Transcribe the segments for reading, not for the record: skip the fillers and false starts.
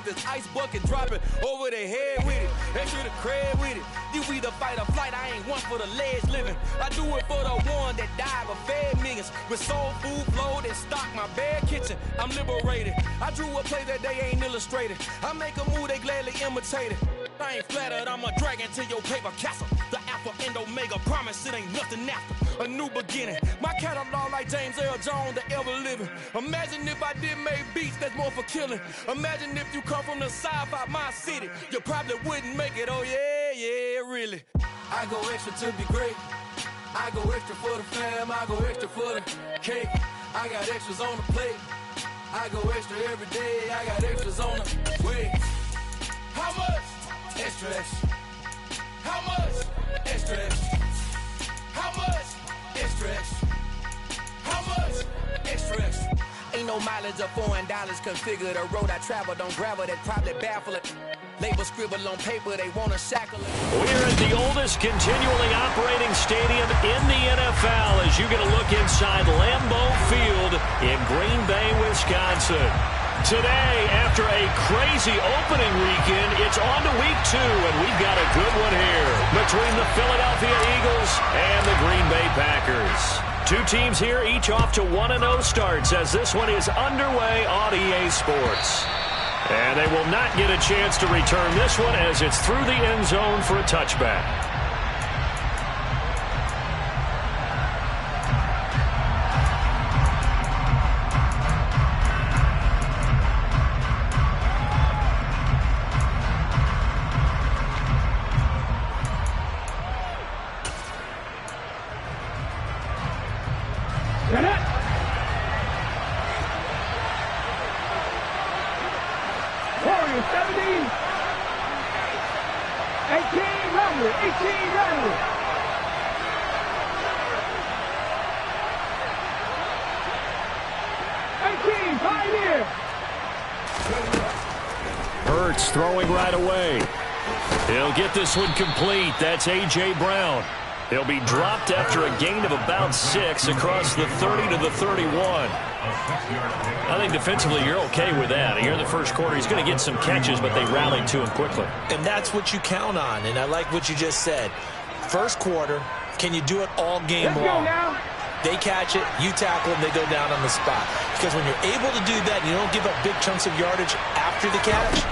this ice bucket, drop it over their head with it. Extra the cred with it. You either fight or flight, I ain't one for the ledge living. I do it for the one that died but fed millions. With soul food flow that stock my bad kitchen. I'm liberated. I drew a play that they ain't illustrated. I make a move, they gladly imitate it. I ain't flattered, I'm a dragon to your paper castle. The Alpha and Omega, promise it ain't nothing after. A new beginning. My catalog like James Earl Jones, the ever living. Imagine if I did make beats that's more for killing. Imagine if you come from the sci-fi, my city. You probably wouldn't make it, oh yeah, really. I go extra to be great. I go extra for the fam, I go extra for the cake. I got extras on the plate. I go extra every day, I got extras on the way. How much? Extra, extra. How much? Extra, extra. How much? Extra, extra. How much? Extra, extra. Ain't no mileage of $4 configure the road I travel. Don't gravel, that probably baffle it. Label scribble on paper, they want to shackle it. We're at the oldest continually operating stadium in the NFL as you get a look inside Lambeau Field in Green Bay, Wisconsin. Today, after a crazy opening weekend, it's on to week 2, and we've got a good one here between the Philadelphia Eagles and the Green Bay Packers. Two teams here, each off to 1-0 starts as this one is underway on EA Sports. And they will not get a chance to return this one as it's through the end zone for a touchback. Hurts throwing right away. He'll get this one complete. That's A.J. Brown. He'll be dropped after a gain of about 6 across the 30 to the 31. I think defensively you're okay with that. Here in the first quarter, he's going to get some catches, but they rallied to him quickly. And that's what you count on, and I like what you just said. First quarter, can you do it all game long? They catch it, you tackle them, they go down on the spot. Because when you're able to do that and you don't give up big chunks of yardage after the catch,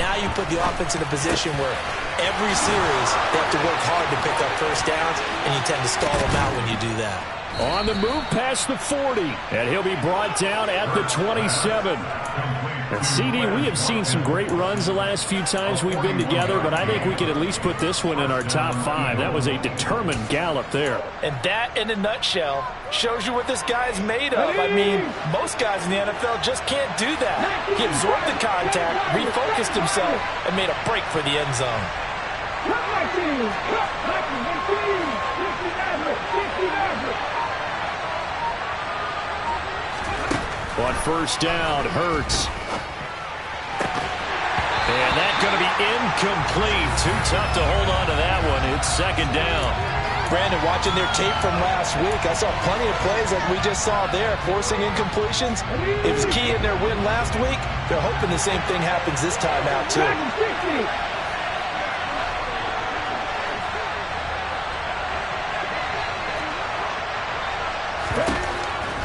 now you put the offense in a position where every series they have to work hard to pick up first downs, and you tend to stall them out when you do that. On the move past the 40, and he'll be brought down at the 27. And CD, we have seen some great runs the last few times we've been together, but I think we could at least put this one in our top 5. That was a determined gallop there. And that, in a nutshell, shows you what this guy's made of. I mean, most guys in the NFL just can't do that. He absorbed the contact, refocused himself, and made a break for the end zone. On first down, Hurts. And that's going to be incomplete. Too tough to hold on to that one. It's second down. Brandon, watching their tape from last week, I saw plenty of plays like we just saw there, forcing incompletions. It was key in their win last week. They're hoping the same thing happens this time out, too.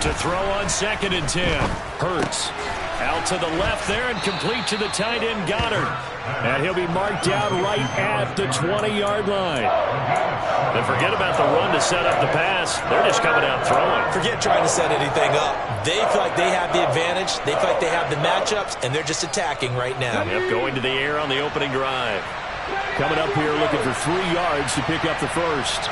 To throw on 2nd and 10. Hurts out to the left there and complete to the tight end Goddard. And he'll be marked down right at the 20-yard line. And forget about the run to set up the pass. They're just coming out throwing. Forget trying to set anything up. They feel like they have the advantage. They feel like they have the matchups, and they're just attacking right now. Yep, going to the air on the opening drive. Coming up here looking for 3 yards to pick up the first.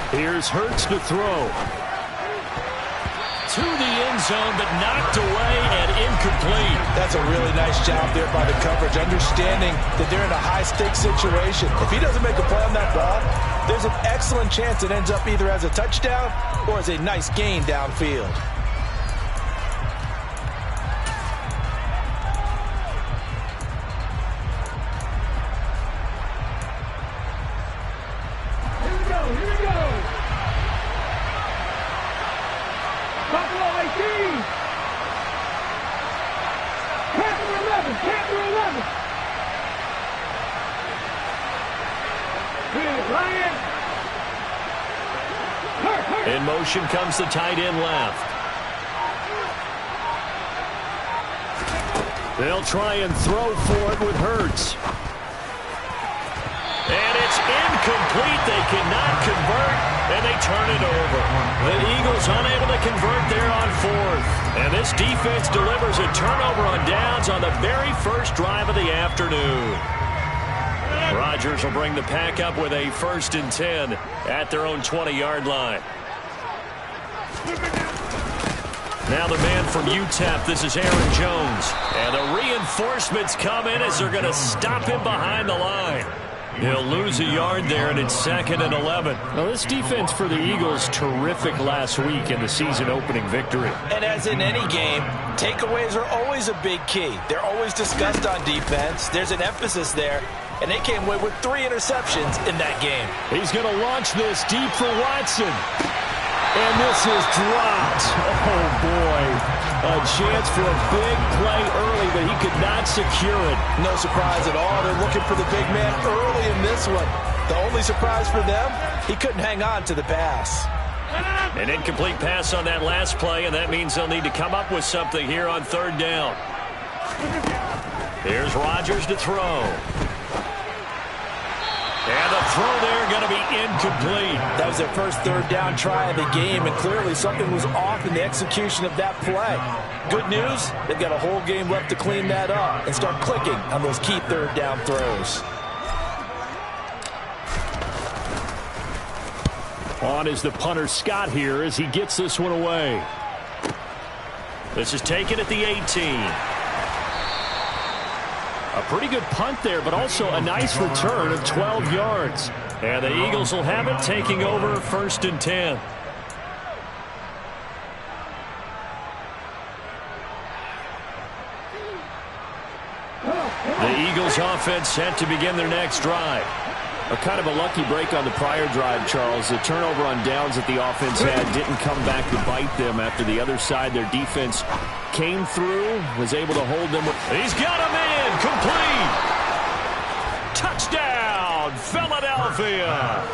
Here's Hurts to throw. To the end zone, but knocked away and incomplete. That's a really nice job there by the coverage, understanding that they're in a high-stakes situation. If he doesn't make a play on that ball, there's an excellent chance it ends up either as a touchdown or as a nice gain downfield. In motion comes the tight end left. They'll try and throw for it with Hurts. And it's incomplete. They cannot convert, and they turn it over. The Eagles unable to convert there on fourth. And this defense delivers a turnover on downs on the very first drive of the afternoon. Rodgers will bring the pack up with a 1st and 10 at their own 20-yard line. Now the man from UTEP, this is Aaron Jones. And the reinforcements come in as they're going to stop him behind the line. He'll lose a yard there, and it's 2nd and 11. Now, this defense for the Eagles, terrific last week in the season-opening victory. And as in any game, takeaways are always a big key. They're always discussed on defense. There's an emphasis there, and they came away with 3 interceptions in that game. He's going to launch this deep for Watson. And this is dropped. Oh, boy. A chance for a big play early, but he could not secure it. No surprise at all. They're looking for the big man early in this one. The only surprise for them, he couldn't hang on to the pass. An incomplete pass on that last play, and that means they'll need to come up with something here on 3rd down. Here's Rodgers to throw. And the throw there going to be incomplete. That was their first 3rd down try of the game, and clearly something was off in the execution of that play. Good news, they've got a whole game left to clean that up and start clicking on those key 3rd down throws. On is the punter Scott here as he gets this one away. This is taken at the 18. A pretty good punt there, but also a nice return of 12 yards. And the Eagles will have it, taking over 1st and 10. The Eagles offense set to begin their next drive. A kind of a lucky break on the prior drive, Charles. The turnover on downs that the offense had didn't come back to bite them after the other side. Their defense came through, was able to hold them. He's got him in, complete. Touchdown, Philadelphia.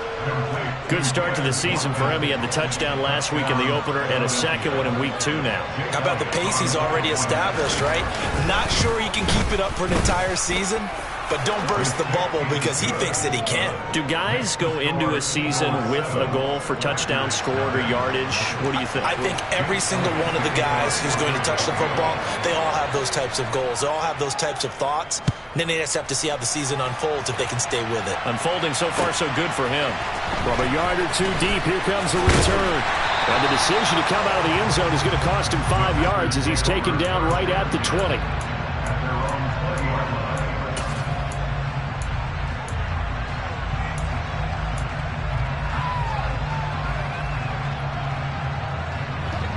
Good start to the season for him. He had the touchdown last week in the opener and a second one in week 2 now. How about the pace he's already established, right? Not sure he can keep it up for an entire season, but don't burst the bubble because he thinks that he can. Do guys go into a season with a goal for touchdown scored or yardage? What do you think? I think every single one of the guys who's going to touch the football, they all have those types of goals. They all have those types of thoughts. And then they just have to see how the season unfolds if they can stay with it. Unfolding so far so good for him. From a yard or 2 deep, here comes a return. And the decision to come out of the end zone is going to cost him 5 yards as he's taken down right at the 20.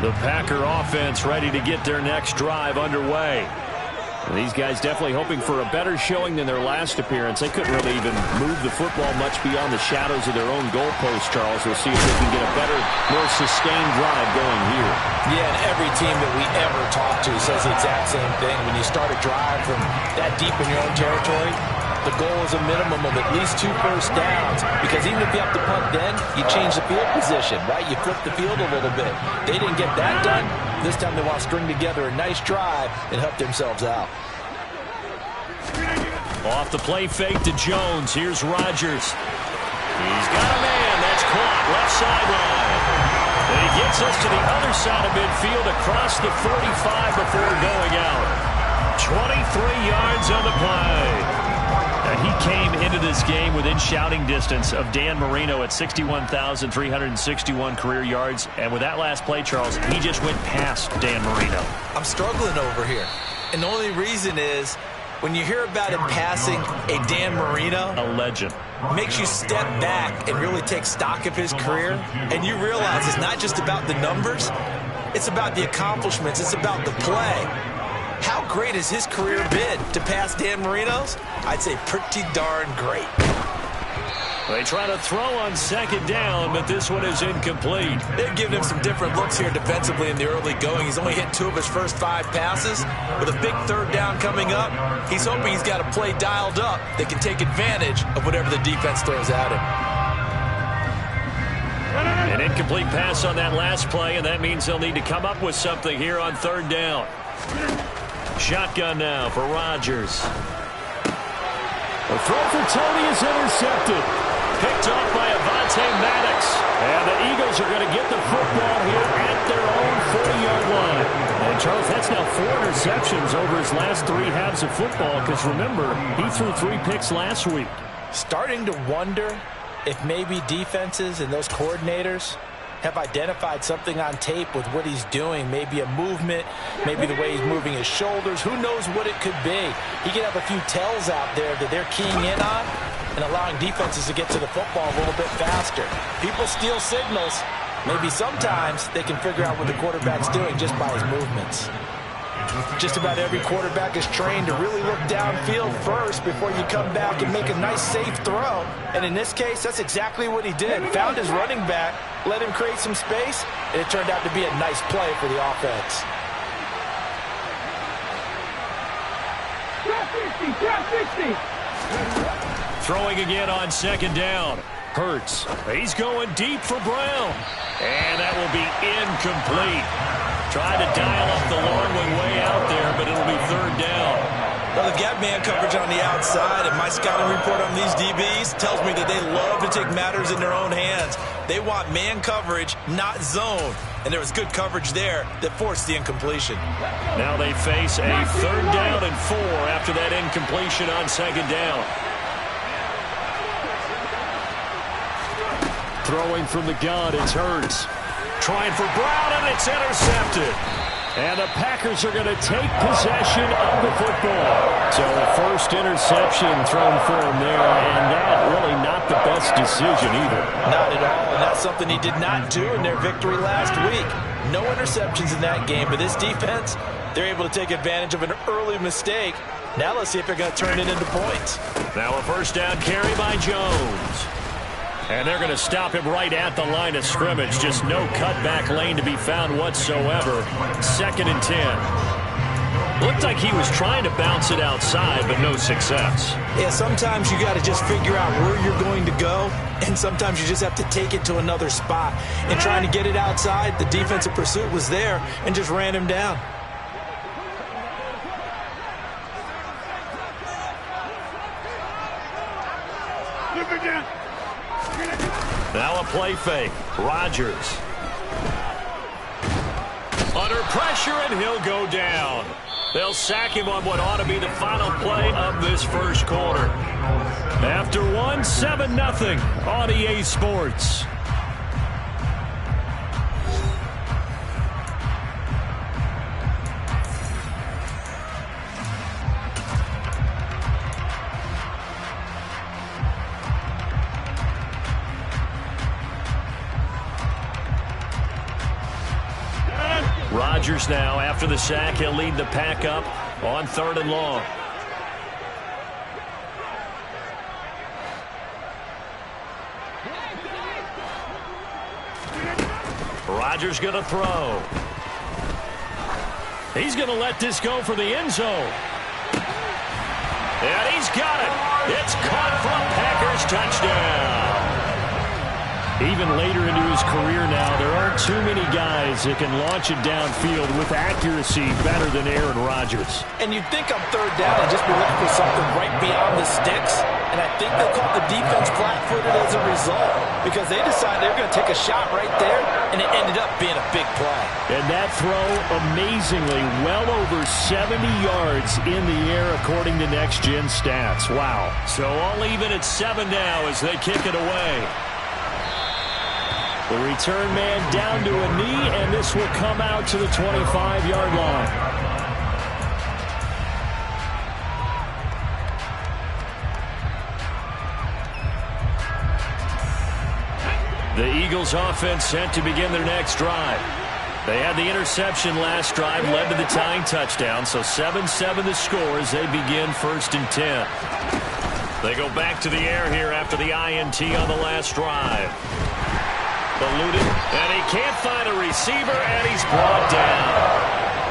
The Packer offense ready to get their next drive underway. And these guys definitely hoping for a better showing than their last appearance. They couldn't really even move the football much beyond the shadows of their own goalpost, Charles. We'll see if they can get a better, more sustained drive going here. Yeah, and every team that we ever talk to says the exact same thing. When you start a drive from that deep in your own territory, the goal is a minimum of at least 2 first downs, because even if you have to punt then, you change the field position, right? You flip the field a little bit. They didn't get that done. This time they want to string together a nice drive and help themselves out. Off the play fake to Jones. Here's Rodgers. He's got a man. That's caught. Left sideline. And he gets us to the other side of midfield across the 45 before going out. 23 yards on the play. And he came into this game within shouting distance of Dan Marino at 61,361 career yards. And with that last play, Charles, he just went past Dan Marino. I'm struggling over here. And the only reason is when you hear about him passing a Dan Marino, a legend, makes you step back and really take stock of his career. And you realize it's not just about the numbers. It's about the accomplishments. It's about the play. How great has his career been to pass Dan Marino's? I'd say pretty darn great. They try to throw on 2nd down, but this one is incomplete. They've given him some different looks here defensively in the early going. He's only hit 2 of his first 5 passes. With a big 3rd down coming up, he's hoping he's got a play dialed up that can take advantage of whatever the defense throws at him. An incomplete pass on that last play, and that means they'll need to come up with something here on third down. Shotgun now for Rodgers. The throw for Tony is intercepted. Picked off by Avonte Maddox. And the Eagles are going to get the football here at their own 40-yard line. And, Charles, that's now 4 interceptions over his last 3 halves of football because, remember, he threw 3 picks last week. Starting to wonder if maybe defenses and those coordinators have identified something on tape with what he's doing. Maybe a movement, maybe the way he's moving his shoulders. Who knows what it could be? He could have a few tells out there that they're keying in on and allowing defenses to get to the football a little bit faster. People steal signals. Maybe sometimes they can figure out what the quarterback's doing just by his movements. Just about every quarterback is trained to really look downfield first before you come back and make a nice, safe throw. And in this case, that's exactly what he did. Found his running back, let him create some space, and it turned out to be a nice play for the offense. Throwing again on second down. Hurts. He's going deep for Brown. And that will be incomplete. Tried to dial up the long one way out there, but it'll be third down. Well, they've got man coverage on the outside, and my scouting report on these DBs tells me that they love to take matters in their own hands. They want man coverage, not zone. And there was good coverage there that forced the incompletion. Now they face a third down and 4 after that incompletion on second down. Throwing from the gun, it's Hurts. Trying for Brown, and it's intercepted. And the Packers are going to take possession of the football. So the first interception thrown for him there, and that really not the best decision either. Not at all, and that's something he did not do in their victory last week. No interceptions in that game, but this defense, they're able to take advantage of an early mistake. Now let's see if they're going to turn it into points. Now a first down carry by Jones. And they're going to stop him right at the line of scrimmage. Just no cutback lane to be found whatsoever. 2nd and 10. Looked like he was trying to bounce it outside, but no success. Yeah, sometimes you got to just figure out where you're going to go, and sometimes you just have to take it to another spot. And trying to get it outside, the defensive pursuit was there and just ran him down. Now a play fake. Rodgers. Under pressure, and he'll go down. They'll sack him on what ought to be the final play of this first quarter. After one, 7-0 on EA Sports. Rodgers now, after the sack, he'll lead the pack up on 3rd and long. Rodgers going to throw. He's going to let this go for the end zone. And he's got it. It's caught from Packers touchdown. Even later into his career now, there aren't too many guys that can launch it downfield with accuracy better than Aaron Rodgers. And you'd think on 3rd down and just be looking for something right beyond the sticks. And I think they caught the defense flat-footed as a result because they decided they were going to take a shot right there, and it ended up being a big play. And that throw, amazingly, well over 70 yards in the air according to Next Gen Stats. Wow. So all even at 7 now as they kick it away. The return man down to a knee, and this will come out to the 25-yard line. The Eagles offense set to begin their next drive. They had the interception last drive, led to the tying touchdown, so 7-7 the score as they begin 1st and 10. They go back to the air here after the INT on the last drive. Eluded, and he can't find a receiver, and he's brought down.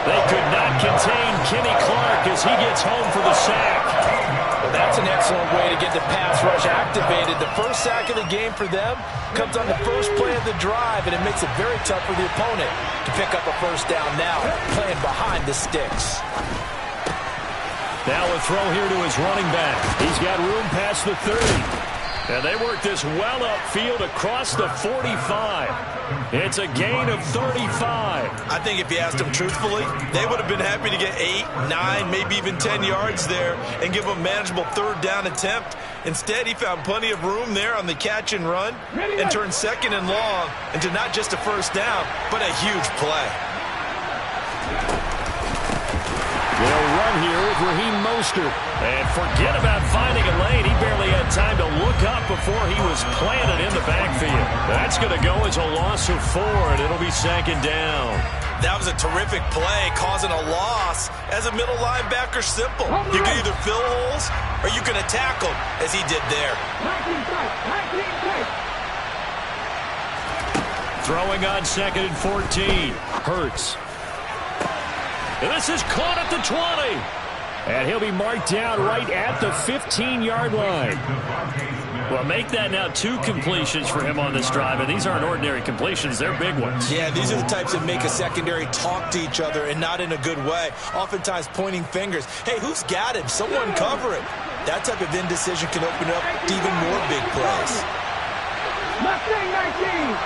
They could not contain Kenny Clark as he gets home for the sack. That's an excellent way to get the pass rush activated. The first sack of the game for them comes on the first play of the drive, and it makes it very tough for the opponent to pick up a first down now, playing behind the sticks. Now a throw here to his running back. He's got room past the 30. And they work this well upfield across the 45. It's a gain of 35. I think if you asked them truthfully, they would have been happy to get 8, 9, maybe even 10 yards there and give them a manageable third down attempt. Instead, he found plenty of room there on the catch and run and turned second and long into not just a first down, but a huge play. They'll run here with Raheem Mostert. And forget about finding a lane. He barely had time to look up before he was planted in the backfield. That's going to go as a loss of 4, and it'll be second down. That was a terrific play, causing a loss. As a middle linebacker, simple. You can either fill holes or you can attack them, as he did there. Throwing on second and 14. Hurts. And this is caught at the 20. And he'll be marked down right at the 15-yard line. Well, make that now 2 completions for him on this drive. And these aren't ordinary completions. They're big ones. Yeah, these are the types that make a secondary talk to each other and not in a good way. Oftentimes pointing fingers. Hey, who's got him? Someone cover it. That type of indecision can open up to even more big plays. Mustang 19.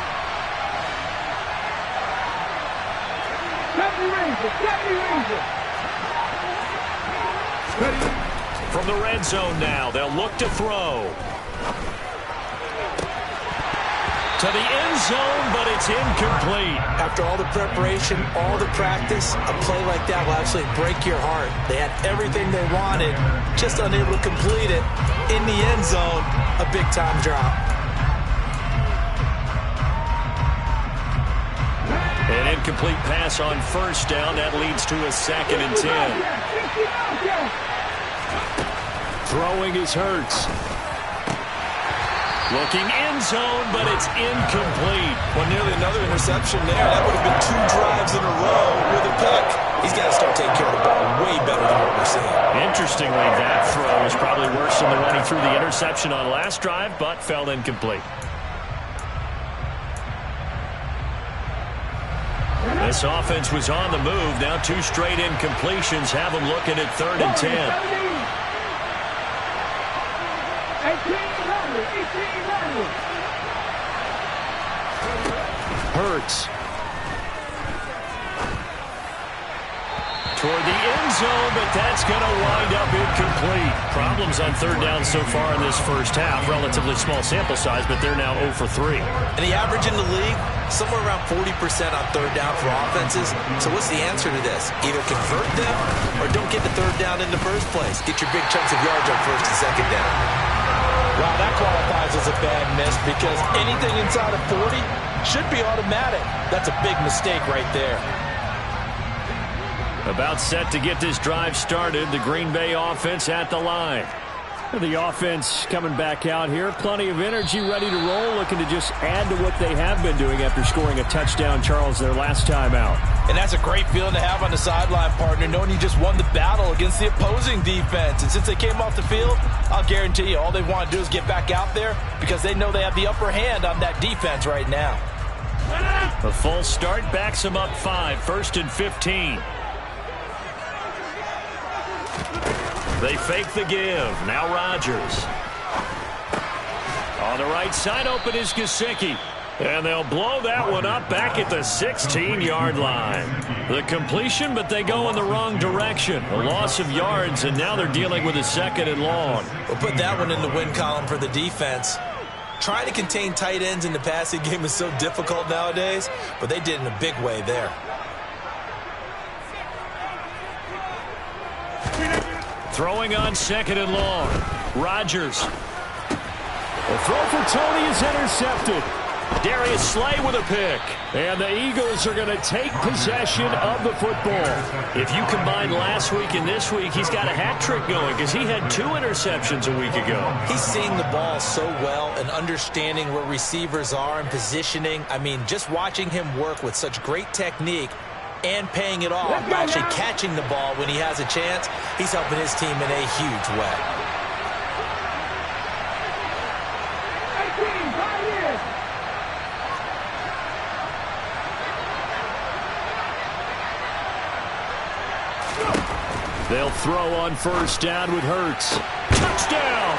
From the red zone now, they'll look to throw. To the end zone, but it's incomplete. After all the preparation, all the practice, a play like that will actually break your heart. They had everything they wanted, just unable to complete it. In the end zone, a big-time drop. An incomplete pass on first down. That leads to a second and 10. Throwing is Hurts. Looking end zone, but it's incomplete. Well, nearly another interception there. That would have been 2 drives in a row with a pick. He's got to start taking care of the ball way better than what we're seeing. Interestingly, that throw is probably worse than the one he threw the interception on last drive, but fell incomplete. This offense was on the move. Now 2 straight incompletions have them looking at 3rd and 10. Hurts. Toward the end zone, but that's going to wind up incomplete. Problems on 3rd down so far in this first half. Relatively small sample size, but they're now 0 for 3. And the average in the league, somewhere around 40% on 3rd down for offenses. So what's the answer to this? Either convert them or don't get the 3rd down in the first place. Get your big chunks of yards on 1st and 2nd down. Wow, that qualifies as a bad miss because anything inside of 40 should be automatic. That's a big mistake right there. About set to get this drive started. The Green Bay offense at the line. The offense coming back out here. Plenty of energy, ready to roll, looking to just add to what they have been doing after scoring a touchdown, Charles, their last time out. And that's a great feeling to have on the sideline, partner, knowing you just won the battle against the opposing defense. And since they came off the field, I'll guarantee you all they want to do is get back out there because they know they have the upper hand on that defense right now. A full start backs them up 5, 1st and 15. They fake the give. Now Rodgers. On the right side, open is Gesicki. And they'll blow that one up back at the 16-yard line. The completion, but they go in the wrong direction. A loss of yards, and now they're dealing with a 2nd and long. We'll put that one in the win column for the defense. Trying to contain tight ends in the passing game is so difficult nowadays, but they did in a big way there. Throwing on 2nd and long. Rodgers. The throw for Tony is intercepted. Darius Slay with a pick. And the Eagles are going to take possession of the football. If you combine last week and this week, he's got a hat trick going because he had 2 interceptions a week ago. He's seeing the ball so well and understanding where receivers are and positioning. I mean, just watching him work with such great technique and paying it off by actually catching the ball when he has a chance, he's helping his team in a huge way. They'll throw on first down with Hurts. Touchdown!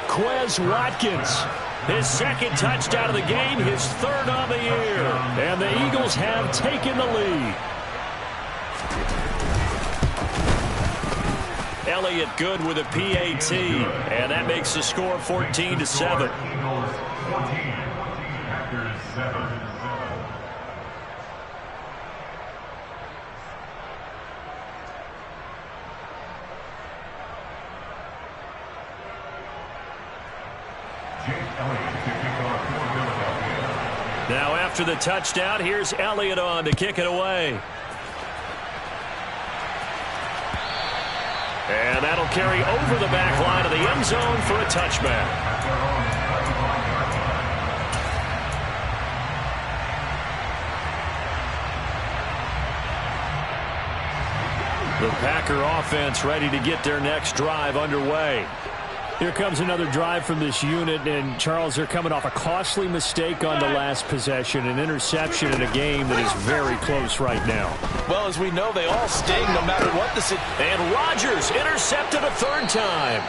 Quez Watkins. His second touchdown of the game, his third on the year. And the Eagles have taken the lead. Elliott good with a PAT. And that makes the score 14-7. Now after the touchdown, here's Elliott on to kick it away. And that'll carry over the back line of the end zone for a touchback. The Packer offense ready to get their next drive underway. Here comes another drive from this unit, and Charles, they're coming off a costly mistake on the last possession, an interception in a game that is very close right now. Well, as we know, they all sting no matter what the situation. And Rodgers intercepted a third time.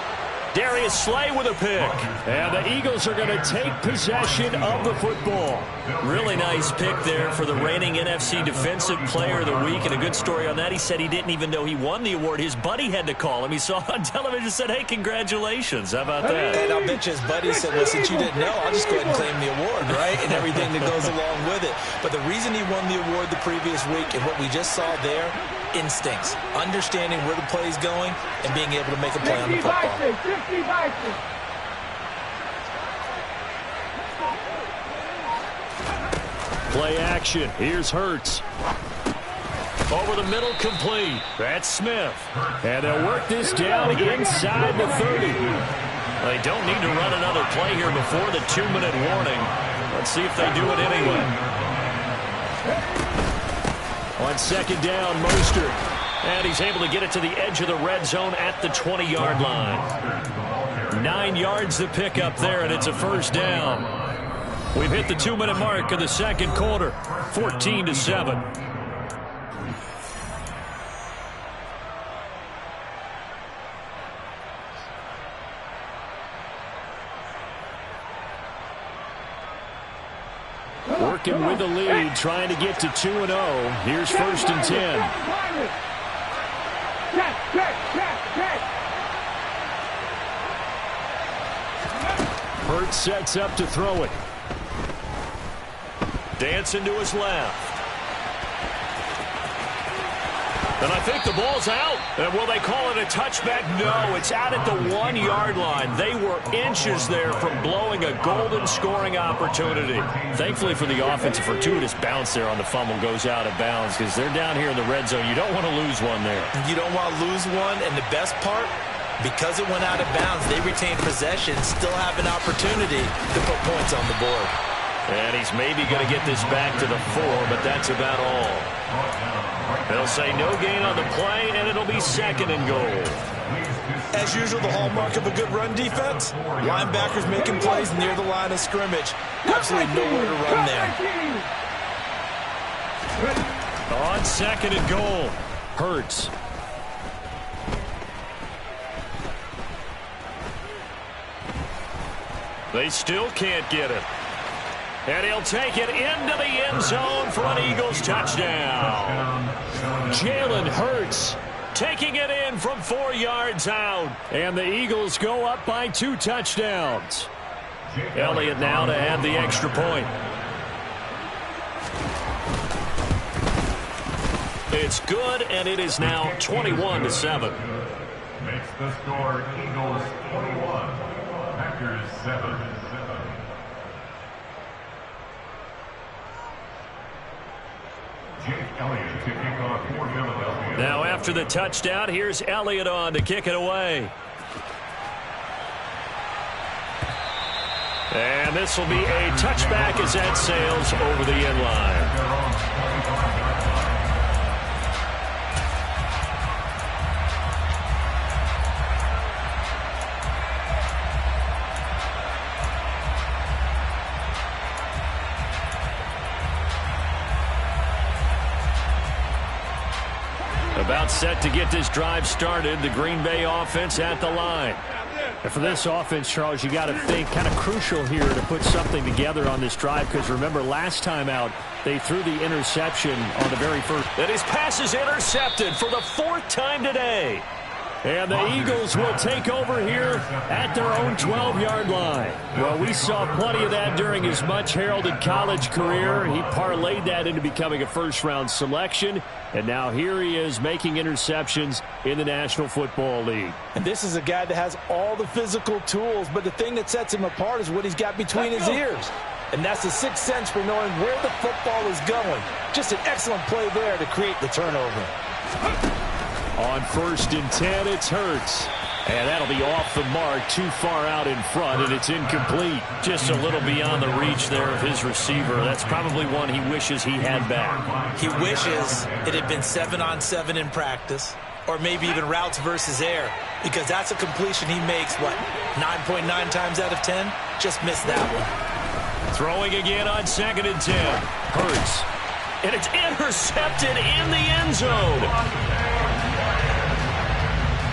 Darius Slay with a pick. And the Eagles are going to take possession of the football. Really nice pick there for the reigning NFC Defensive Player of the Week. And a good story on that. He said he didn't even know he won the award. His buddy had to call him. He saw it on television and said, hey, congratulations. How about that? And I'll bet you his buddy said, well, since you didn't know, I'll just go ahead and claim the award, right? And everything that goes along with it. But the reason he won the award the previous week and what we just saw there, instincts, understanding where the play is going, and being able to make a play on the football. Play action. Here's Hurts. Over the middle, complete. That's Smith. And they'll work this down inside the 30. They don't need to run another play here before the 2-minute warning. Let's see if they do it anyway. On second down, Mostert. And he's able to get it to the edge of the red zone at the 20-yard line. 9 yards to pick up there, and it's a first down. We've hit the 2-minute mark of the second quarter, 14-7. Working with the lead, trying to get to 2-0. Here's first and 10. Hurts sets up to throw it. Dancing to his left. And I think the ball's out. And will they call it a touchback? No, it's out at the 1-yard line. They were inches there from blowing a golden scoring opportunity. Thankfully for the offense, a fortuitous bounce there on the fumble goes out of bounds because they're down here in the red zone. You don't want to lose one there. You don't want to lose one, and the best part, because it went out of bounds, they retain possession, still have an opportunity to put points on the board. And he's maybe going to get this back to the 4, but that's about all. They'll say no gain on the play, and it'll be second and goal. As usual, the hallmark of a good run defense, linebackers making plays near the line of scrimmage. Absolutely nowhere to run there. On second and goal, Hurts. They still can't get it. And he'll take it into the end zone for an Eagles touchdown. Jalen Hurts taking it in from 4 yards out. And the Eagles go up by 2 touchdowns. Elliott now to add the extra point. It's good, and it is now 21-7. Makes the score Eagles 21, Packers 7. Now after the touchdown, here's Elliott on to kick it away. And this will be a touchback as that sails over the end line. About set to get this drive started. The Green Bay offense at the line. And for this offense, Charles, you got to think kind of crucial here to put something together on this drive, because remember last time out they threw the interception on the very first. And his pass is intercepted for the 4th time today. And the Eagles will take over here at their own 12-yard line. Well, we saw plenty of that during his much-heralded college career. He parlayed that into becoming a first-round selection. And now here he is making interceptions in the National Football League. And this is a guy that has all the physical tools, but the thing that sets him apart is what he's got between his ears. And that's the sixth sense for knowing where the football is going. Just an excellent play there to create the turnover. On 1st and 10, it's Hurts. And that'll be off the mark, too far out in front, and it's incomplete. Just a little beyond the reach there of his receiver. That's probably one he wishes he had back. He wishes it had been 7-on-7 in practice, or maybe even routes versus air, because that's a completion he makes, 9.9 times out of 10? Just missed that one. Throwing again on 2nd and 10. Hurts. And it's intercepted in the end zone.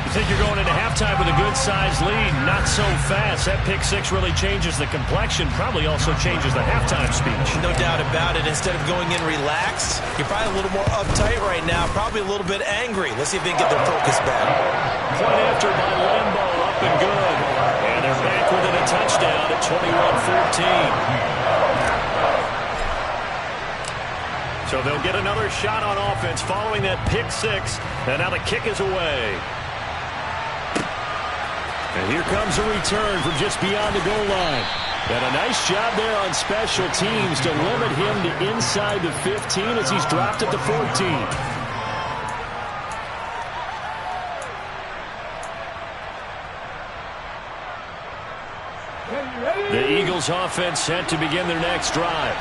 You think you're going into halftime with a good-sized lead. Not so fast. That pick six really changes the complexion, probably also changes the halftime speech. No doubt about it. Instead of going in relaxed, you're probably a little more uptight right now, probably a little bit angry. Let's see if they can get their focus back. Point after by Lambo, up and good. And they're back within a touchdown at 21-14. So they'll get another shot on offense following that pick six. And now the kick is away. And here comes a return from just beyond the goal line. And a nice job there on special teams to limit him to inside the 15 as he's dropped at the 14. The Eagles offense set to begin their next drive.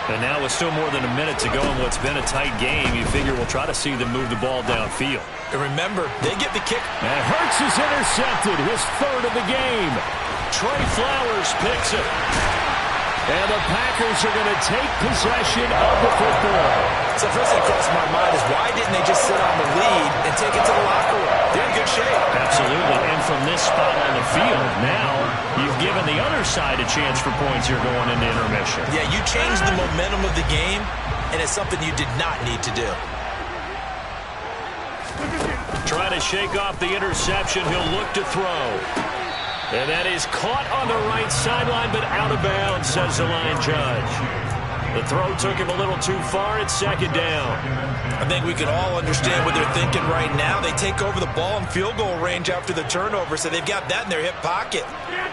And now with still more than a minute to go in what's been a tight game, you figure we'll try to see them move the ball downfield. And remember, they get the kick. And Hurts is intercepted, his 3rd of the game. Trey Flowers picks it. And the Packers are going to take possession of the football. So first thing that crossed my mind is why didn't they just sit on the lead and take it to the locker room? They're in good shape. Absolutely. And from this spot on the field, now you've given the other side a chance for points here going into intermission. Yeah, you changed the momentum of the game, and it's something you did not need to do. Trying to shake off the interception. He'll look to throw. And that is caught on the right sideline, but out of bounds, says the line judge. The throw took him a little too far. It's 2nd down. I think we can all understand what they're thinking right now. They take over the ball in field goal range after the turnover, so they've got that in their hip pocket.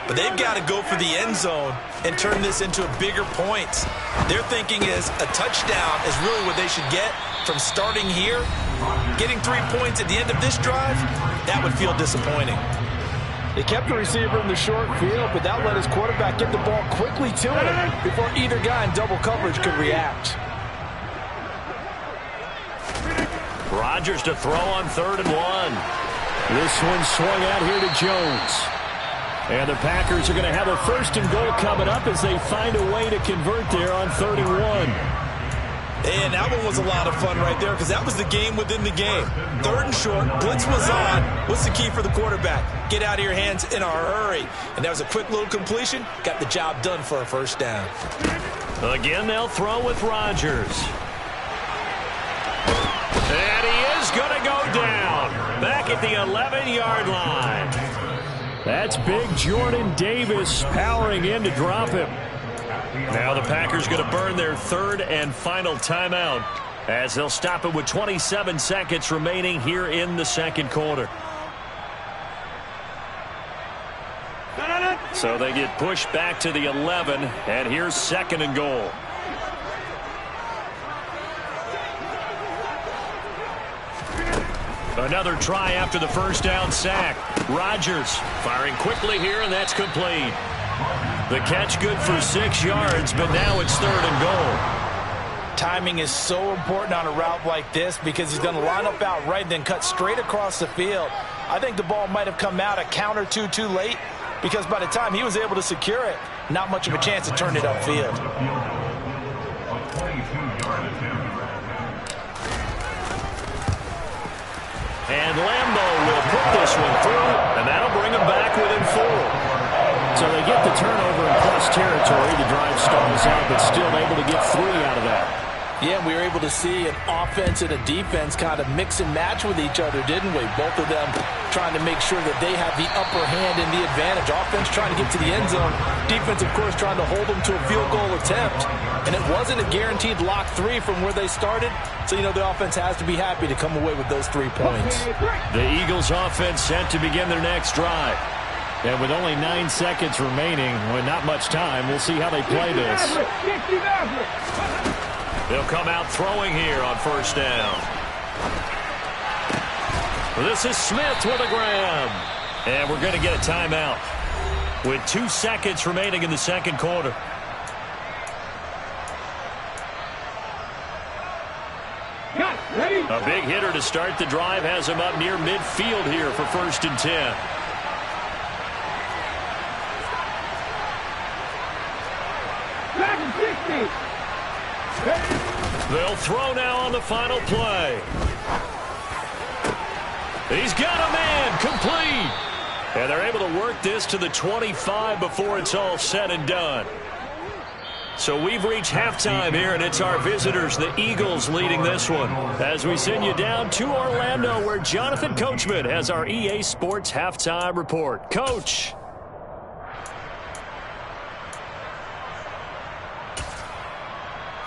But they've got to go for the end zone and turn this into a bigger points. Their thinking is a touchdown is really what they should get from starting here. Getting 3 points at the end of this drive, that would feel disappointing. They kept the receiver in the short field, but that let his quarterback get the ball quickly to him before either guy in double coverage could react. Rodgers to throw on 3rd and 1. This one swung out here to Jones. And the Packers are going to have a 1st and goal coming up as they find a way to convert there on 3rd and 1. And that one was a lot of fun right there because that was the game within the game. 3rd and short, blitz was on. What's the key for the quarterback? Get out of your hands in a hurry. And that was a quick little completion. Got the job done for a 1st down. Again, they'll throw with Rodgers. And he is going to go down. Back at the 11-yard line. That's big Jordan Davis powering in to drop him. Now the Packers going to burn their 3rd and final timeout as they'll stop it with 27 seconds remaining here in the 2nd quarter. So they get pushed back to the 11, and here's 2nd and goal. Another try after the 1st down sack. Rodgers firing quickly here, and that's complete. The catch good for 6 yards, but now it's 3rd and goal. Timing is so important on a route like this because he's going to line up out right, then cut straight across the field. I think the ball might have come out a count or two too late because by the time he was able to secure it, not much of a chance to turn it upfield. And Lambeau will put this one through, and that'll bring them back within 4. So they get the turnover in plus territory. The drive stalls out, but still able to get 3 out of that. Yeah, we were able to see an offense and a defense kind of mix and match with each other, didn't we? Both of them trying to make sure that they have the upper hand and the advantage. Offense trying to get to the end zone. Defense, of course, trying to hold them to a field goal attempt. And it wasn't a guaranteed lock 3 from where they started. So, you know, the offense has to be happy to come away with those 3 points. The Eagles offense set to begin their next drive. And with only 9 seconds remaining, with not much time, we'll see how they play this. They'll come out throwing here on first down. This is Smith with a grab. And we're going to get a timeout with 2 seconds remaining in the second quarter. A big hitter to start the drive has him up near midfield here for 1st and 10. They'll throw now on the final play. He's got a man, complete. And they're able to work this to the 25 before it's all said and done. So we've reached halftime here, and it's our visitors, the Eagles, leading this one. As we send you down to Orlando, where Jonathan Coachman has our EA Sports Halftime Report. Coach.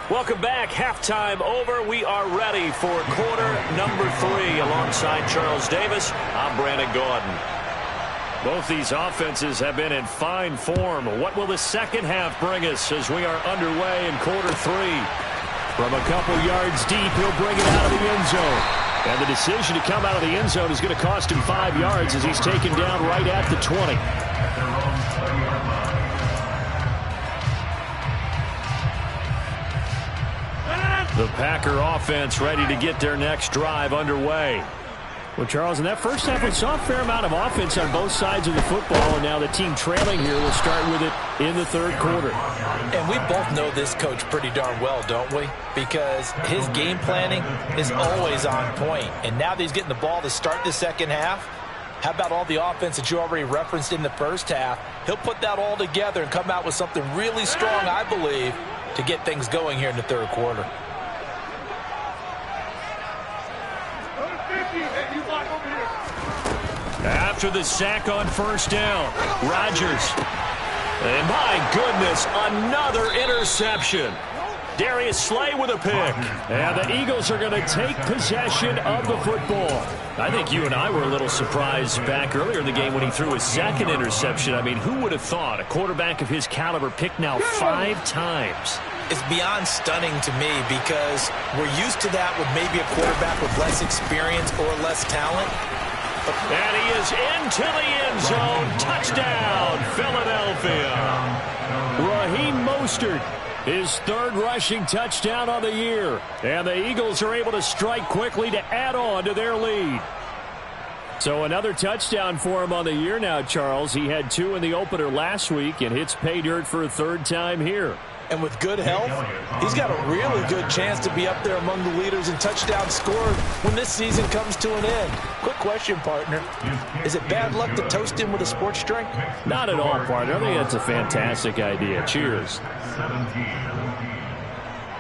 Welcome back. Halftime over. We are ready for quarter number 3. Alongside Charles Davis, I'm Brandon Gaudin. Both these offenses have been in fine form. What will the second half bring us as we are underway in quarter 3? From a couple yards deep, he'll bring it out of the end zone. And the decision to come out of the end zone is going to cost him 5 yards as he's taken down right at the 20. The Packer offense ready to get their next drive underway. Well, Charles, in that first half, we saw a fair amount of offense on both sides of the football, and now the team trailing here will start with it in the third quarter. And we both know this coach pretty darn well, don't we? Because his game planning is always on point. And now that he's getting the ball to start the second half, how about all the offense that you already referenced in the first half? He'll put that all together and come out with something really strong, I believe, to get things going here in the third quarter. After the sack on first down, Rodgers. And my goodness, another interception. Darius Slay with a pick. And the Eagles are going to take possession of the football. I think you and I were a little surprised back earlier in the game when he threw his second interception. I mean, who would have thought a quarterback of his caliber picked now 5 times? It's beyond stunning to me because we're used to that with maybe a quarterback with less experience or less talent. And he is into the end zone. Touchdown, Philadelphia. Raheem Mostert, his 3rd rushing touchdown on the year. And the Eagles are able to strike quickly to add on to their lead. So another touchdown for him on the year now, Charles. He had 2 in the opener last week and hits pay dirt for a 3rd time here. And with good health, he's got a really good chance to be up there among the leaders in touchdowns scored when this season comes to an end. Quick question, partner. Is it bad luck to toast him with a sports drink? Not at all, partner. I think that's a fantastic idea. Cheers.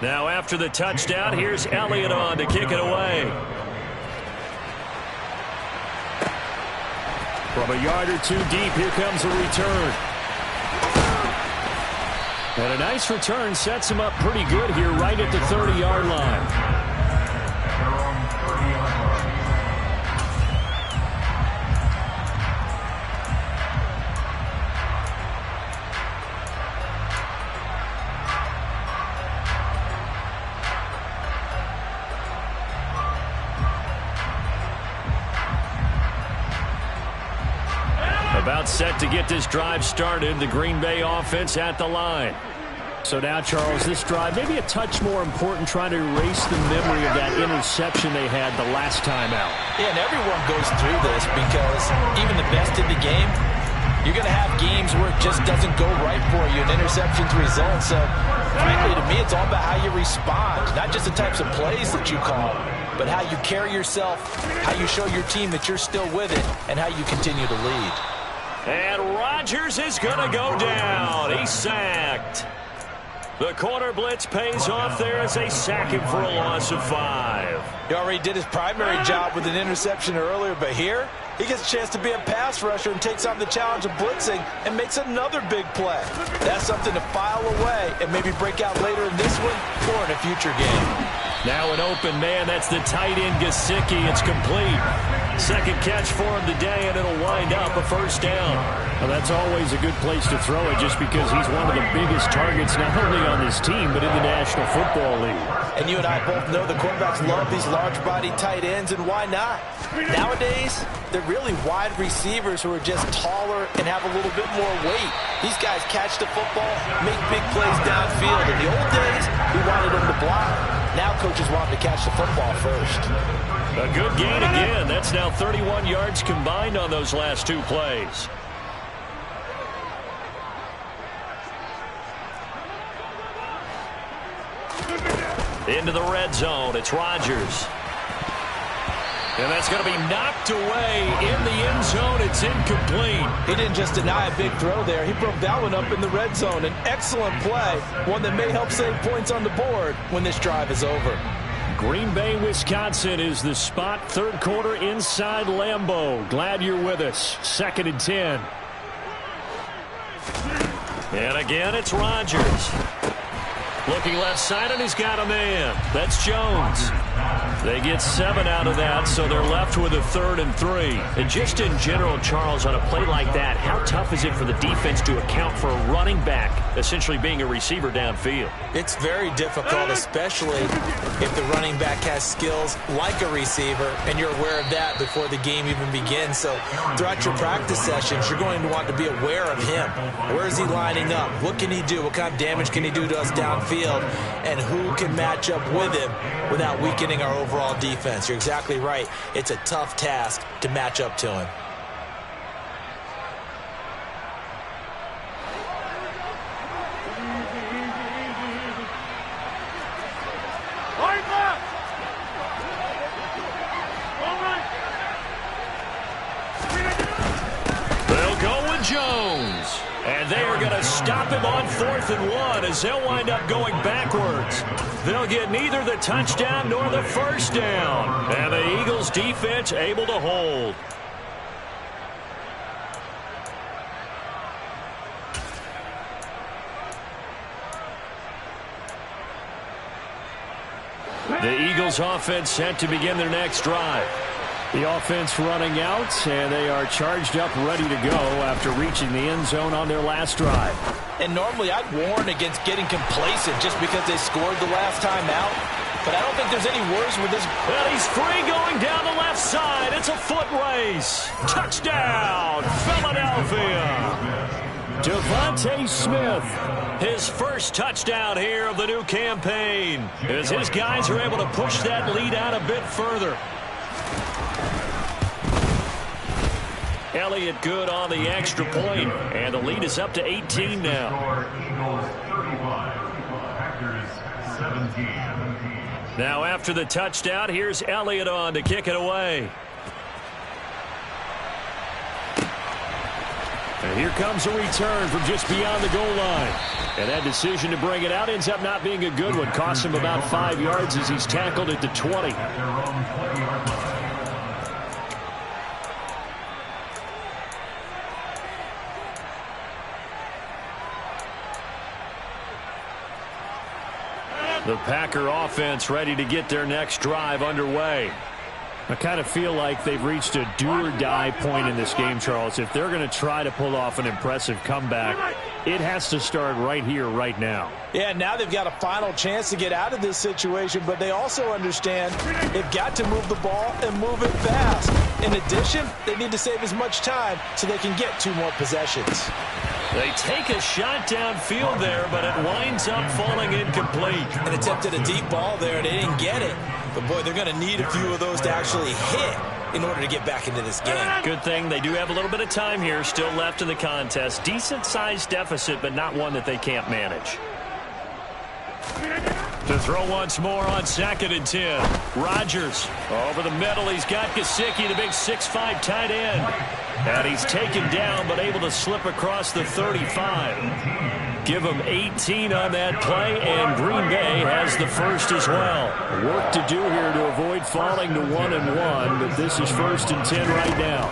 Now after the touchdown, here's Elliott on to kick it away. From a yard or 2 deep, here comes a return. And a nice return sets him up pretty good here right at the 30-yard line. About set to get this drive started, the Green Bay offense at the line. So now, Charles, this drive maybe a touch more important, trying to erase the memory of that interception they had the last time out. Yeah, and everyone goes through this because even the best in the game, you're going to have games where it just doesn't go right for you and interceptions result. So, frankly, to me, it's all about how you respond, not just the types of plays that you call. but how you carry yourself, how you show your team that you're still with it, and how you continue to lead. And Rodgers is going to go down. He's sacked. The corner blitz pays off there as they sack him for a loss of 5. He already did his primary job with an interception earlier, but here he gets a chance to be a pass rusher and takes on the challenge of blitzing and makes another big play. That's something to file away and maybe break out later in this one or in a future game. Now an open man. That's the tight end, Gesicki. It's complete. Second catch for him today, and it'll wind up a first down. Well, that's always a good place to throw it just because he's one of the biggest targets not only on this team but in the National Football League. And you and I both know the quarterbacks love these large-bodied tight ends, and why not? Nowadays, they're really wide receivers who are just taller and have a little bit more weight. These guys catch the football, make big plays downfield. In the old days, we wanted them to block. Now coaches want them to catch the football first. A good gain again. That's now 31 yards combined on those last 2 plays. Into the red zone. It's Rodgers. And that's going to be knocked away in the end zone. It's incomplete. He didn't just deny a big throw there. He broke that one up in the red zone. An excellent play, one that may help save points on the board when this drive is over. Green Bay, Wisconsin is the spot. Third quarter inside Lambeau. Glad you're with us. 2nd and 10. And again, it's Rodgers. Looking left side, and he's got a man. That's Jones. They get 7 out of that, so they're left with a 3rd and 3. And just in general, Charles, on a play like that, how tough is it for the defense to account for a running back essentially being a receiver downfield? It's very difficult, especially if the running back has skills like a receiver, and you're aware of that before the game even begins. So throughout your practice sessions, you're going to want to be aware of him. Where is he lining up? What can he do? What kind of damage can he do to us downfield? And who can match up with him without weakening our overall defense? You're exactly right. It's a tough task to match up to him. They'll go with Jones. And they are going to stop him on 4th and 1 as they'll wind up going backwards. They'll get neither the touchdown nor the first down. And the Eagles defense able to hold. The Eagles offense set to begin their next drive. The offense running out, and they are charged up, ready to go after reaching the end zone on their last drive. And normally I'd warn against getting complacent just because they scored the last time out. But I don't think there's any worse with this. And he's free going down the left side. It's a foot race. Touchdown, Philadelphia. Devontae Smith. His first touchdown here of the new campaign as his guys are able to push that lead out a bit further. Elliott good on the extra point, and the lead is up to 18 now. Eagles 35, Packers 17. Now after the touchdown, here's Elliott on to kick it away. And here comes a return from just beyond the goal line. And that decision to bring it out ends up not being a good one. Costs him about 5 yards as he's tackled at the 20. The Packer offense ready to get their next drive underway. I kind of feel like they've reached a do-or-die point in this game, Charles. If they're going to try to pull off an impressive comeback, it has to start right here, right now. Yeah, now they've got a final chance to get out of this situation, but they also understand they've got to move the ball and move it fast. In addition, they need to save as much time so they can get 2 more possessions. They take a shot downfield there, but it winds up falling incomplete. And attempted a deep ball there, and they didn't get it. But, boy, they're going to need a few of those to actually hit in order to get back into this game. Good thing they do have a little bit of time here still left in the contest. Decent-sized deficit, but not one that they can't manage. To throw once more on 2nd and 10. Rodgers over the middle. He's got Gesicki, the big 6'5" tight end. And he's taken down but able to slip across the 35. Give him 18 on that play, and Green Bay has the first as well. Work to do here to avoid falling to 1-1, but this is 1st and 10 right now.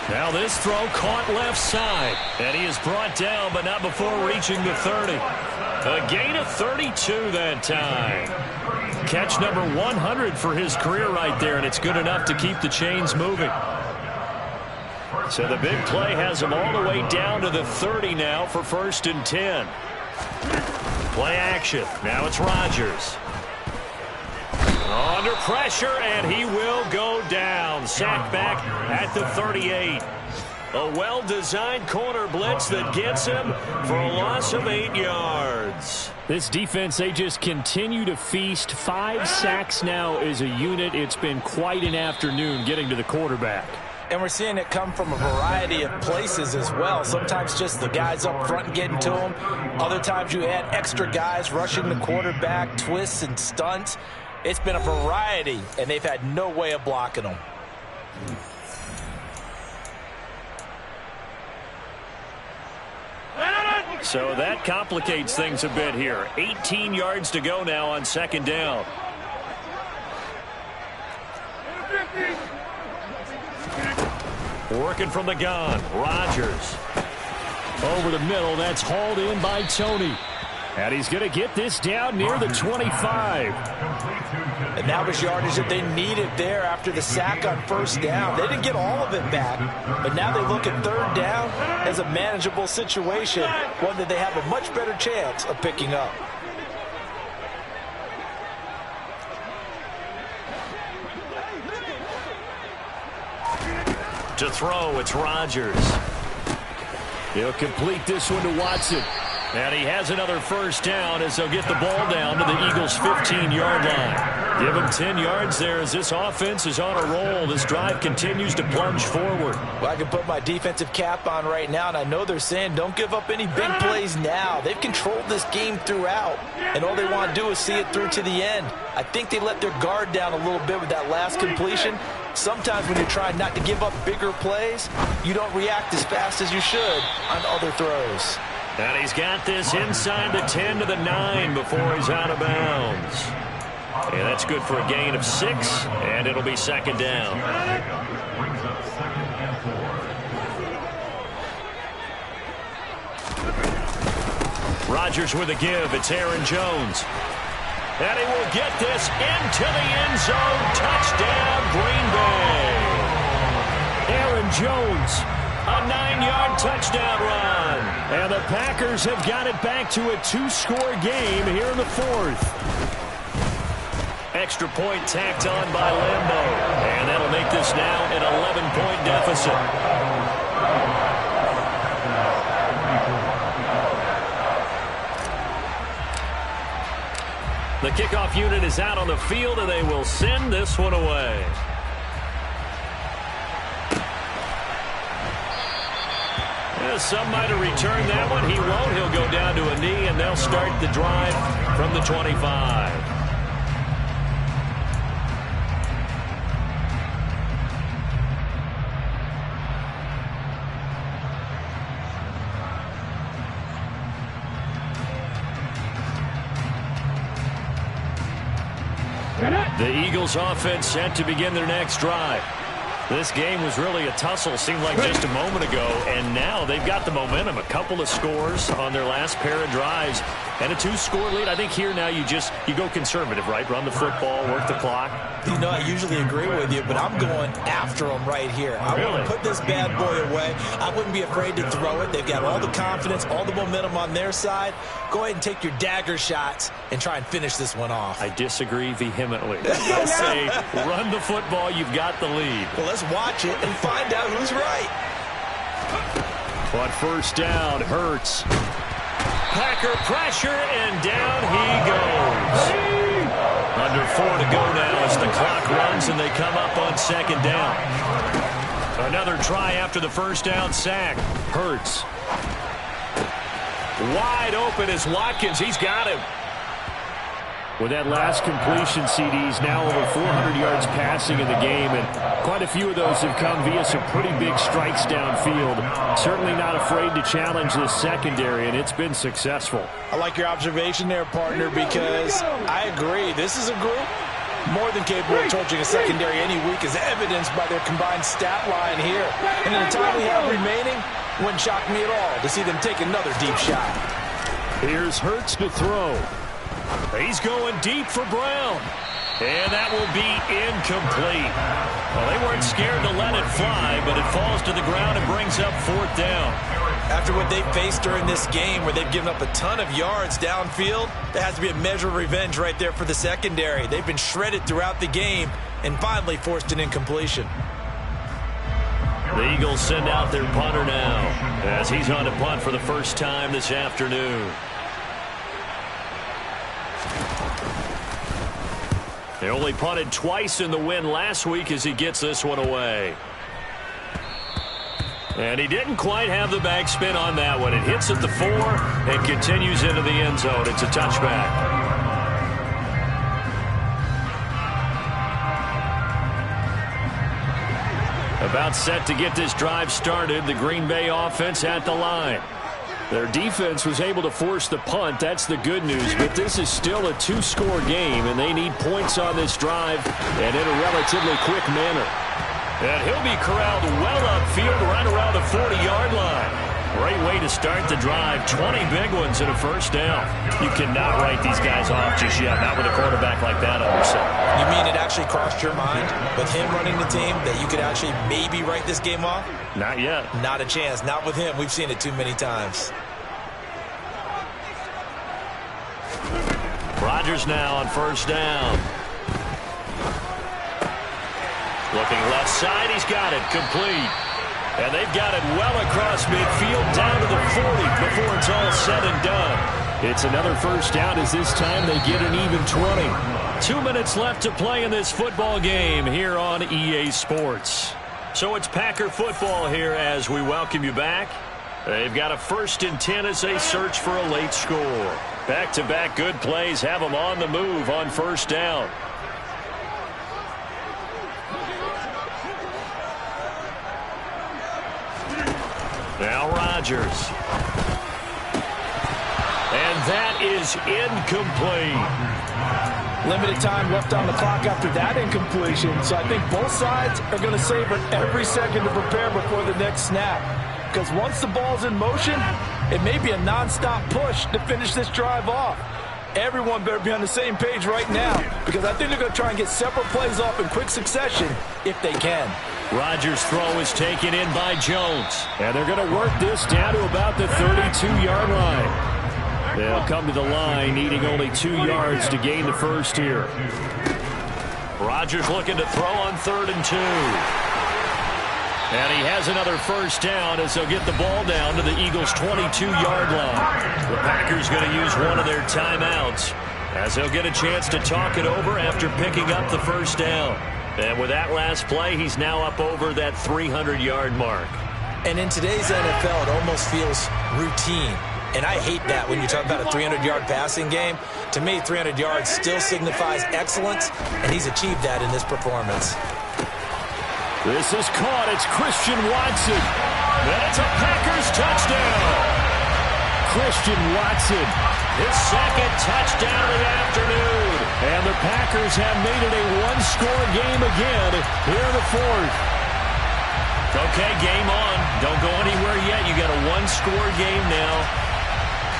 Now this throw caught left side, and he is brought down, but not before reaching the 30. A gain of 32 that time. Catch number 100 for his career right there, and it's good enough to keep the chains moving. So the big play has him all the way down to the 30 now for 1st and 10. Play action. Now it's Rodgers. Under pressure, and he will go down. Sacked back at the 38. A well-designed corner blitz that gets him for a loss of 8 yards. This defense, they just continue to feast. 5 sacks now as a unit. It's been quite an afternoon getting to the quarterback. And we're seeing it come from a variety of places as well. Sometimes just the guys up front getting to him. Other times you add extra guys rushing the quarterback, twists and stunts. It's been a variety, and they've had no way of blocking them. So that complicates things a bit here. 18 yards to go now on 2nd down. Working from the gun, Rodgers. Over the middle, that's hauled in by Tony. And he's going to get this down near the 25. And that was yardage that they needed there after the sack on 1st down. They didn't get all of it back, but now they look at 3rd down as a manageable situation, one that they have a much better chance of picking up. To throw, it's Rodgers. He'll complete this one to Watson. And he has another 1st down as they'll get the ball down to the Eagles' 15-yard line. Give him 10 yards there as this offense is on a roll. This drive continues to plunge forward. Well, I can put my defensive cap on right now, and I know they're saying don't give up any big plays now. They've controlled this game throughout, and all they want to do is see it through to the end. I think they let their guard down a little bit with that last completion. Sometimes when you're trying not to give up bigger plays, you don't react as fast as you should on other throws. And he's got this inside the 10 to the 9 before he's out of bounds. And that's good for a gain of 6, and it'll be 2nd down. Rodgers with a give. It's Aaron Jones. And he will get this into the end zone. Touchdown, Green Bay. Aaron Jones, a 9-yard touchdown run. And the Packers have got it back to a 2-score game here in the 4th. Extra point tacked on by Lambeau. And that'll make this now an 11-point deficit. The kickoff unit is out on the field, and they will send this one away. Yeah, some might have returned that one. He won't. He'll go down to a knee, and they'll start the drive from the 25. The Eagles offense set to begin their next drive. This game was really a tussle, seemed like just a moment ago, and now they've got the momentum. A couple of scores on their last pair of drives and a 2-score lead. I think here now you go conservative, right? Run the football, work the clock. You know, I usually agree with you, but I'm going after them right here. I want to put this bad boy away. I wouldn't be afraid to throw it. They've got all the confidence, all the momentum on their side. Go ahead and take your dagger shots and try and finish this one off. I disagree vehemently. I say run the football. You've got the lead. Well, let's watch it and find out who's right. But 1st down, Hurts. Packer pressure, and down he goes. Under 4 to go now as the clock runs and they come up on 2nd down. Another try after the 1st down sack. Hurts Wide open is Watkins. He's got him. With that last completion, CD's now over 400 yards passing in the game, and quite a few of those have come via some pretty big strikes downfield. Certainly not afraid to challenge this secondary, and it's been successful. I like your observation there, partner, because I agree. This is a group more than capable of torching a secondary any week, as evidenced by their combined stat line here. And in the time we have remaining, wouldn't shock me at all to see them take another deep shot. Here's Hurts to throw. He's going deep for Brown. And that will be incomplete. Well, they weren't scared to let it fly, but it falls to the ground and brings up 4th down. After what they faced during this game, where they've given up a ton of yards downfield, there has to be a measure of revenge right there for the secondary. They've been shredded throughout the game and finally forced an incompletion. The Eagles send out their punter now, as he's on to punt for the first time this afternoon. They only punted twice in the win last week as he gets this one away. And he didn't quite have the backspin on that one. It hits at the 4 and continues into the end zone. It's a touchback. About set to get this drive started. The Green Bay offense at the line. Their defense was able to force the punt. That's the good news. But this is still a 2-score game, and they need points on this drive and in a relatively quick manner. And he'll be corralled well upfield right around the 40-yard line. Great way to start the drive. 20 big ones and a first down. You cannot write these guys off just yet, not with a quarterback like that on your side. You mean it actually crossed your mind with him running the team that you could actually maybe write this game off? Not yet. Not a chance. Not with him. We've seen it too many times. Rodgers now on first down. Looking left side. He's got it. Complete. And they've got it well across midfield down to the 40 before it's all said and done. It's another first down as this time they get an even 20. 2 minutes left to play in this football game here on EA Sports. So it's Packer football here as we welcome you back. They've got a 1st and 10 as they search for a late score. Back-to-back good plays have them on the move on first down. Now Rodgers. And that is incomplete. Limited time left on the clock after that incompletion, so I think both sides are going to savor every second to prepare before the next snap. Because once the ball's in motion, it may be a non-stop push to finish this drive off. Everyone better be on the same page right now, because I think they're going to try and get several plays off in quick succession if they can. Rodgers' throw is taken in by Jones. And they're going to work this down to about the 32-yard line. They'll come to the line needing only 2 yards to gain the first here. Rodgers looking to throw on 3rd and 2. And he has another first down as they'll get the ball down to the Eagles' 22-yard line. The Packers going to use one of their timeouts as they'll get a chance to talk it over after picking up the first down. And with that last play, he's now up over that 300-yard mark. And in today's NFL, it almost feels routine. And I hate that when you talk about a 300-yard passing game. To me, 300 yards still signifies excellence, and he's achieved that in this performance. This is caught. It's Christian Watson. And it's a Packers touchdown. Christian Watson. His 2nd touchdown of the afternoon. And the Packers have made it a 1-score game again here in the 4th. Okay, game on. Don't go anywhere yet. You got a 1-score game now.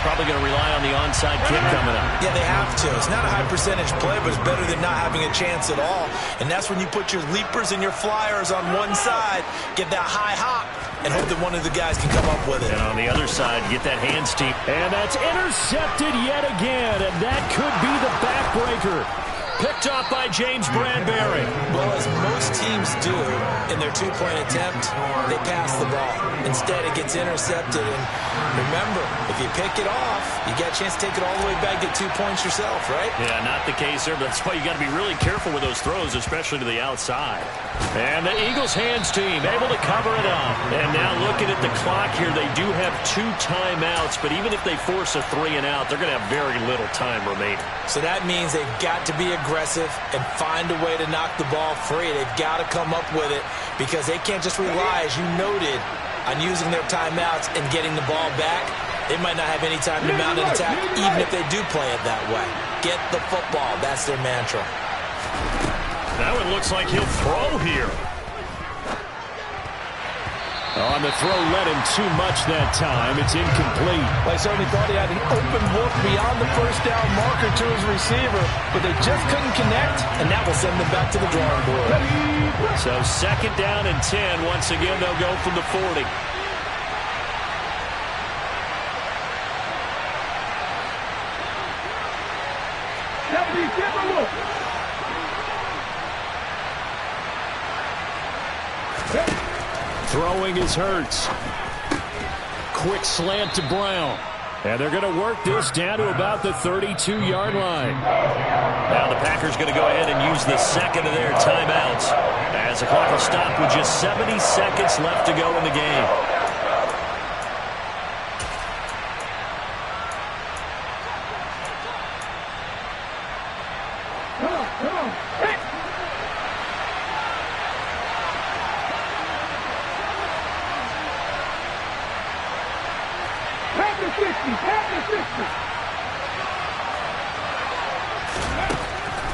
Probably going to rely on the onside kick coming up. Yeah, they have to. It's not a high percentage play, but it's better than not having a chance at all. And that's when you put your leapers and your flyers on one side, get that high hop, and hope that one of the guys can come up with it. And on the other side, get that hands deep. And that's intercepted yet again, and that could be the backbreaker. Picked off by James Bradbury. Well, as most teams do in their two-point attempt, they pass the ball. Instead, it gets intercepted. And remember, if you pick it off, you get a chance to take it all the way back, get 2 points yourself, right? Yeah, not the case there, but that's why you got to be really careful with those throws, especially to the outside. And the Eagles hands team able to cover it up. And now looking at the clock here, they do have 2 timeouts, but even if they force a 3 and out, they're going to have very little time remaining. So that means they've got to be aggressive and find a way to knock the ball free. They've got to come up with it because they can't just rely, as you noted, on using their timeouts and getting the ball back. They might not have any time to mount an attack, even if they do play it that way. Get the football. That's their mantra. That one looks like he'll throw here. On the throw, led him too much that time. It's incomplete. Well, I certainly thought he had an open look beyond the first down marker to his receiver, but they just couldn't connect, and that will send them back to the drawing board. So 2nd down and 10. Once again, they'll go from the 40. Throwing is Hurts. Quick slant to Brown. And they're going to work this down to about the 32-yard line. Now the Packers going to go ahead and use the second of their timeouts as the clock will stop with just 70 seconds left to go in the game.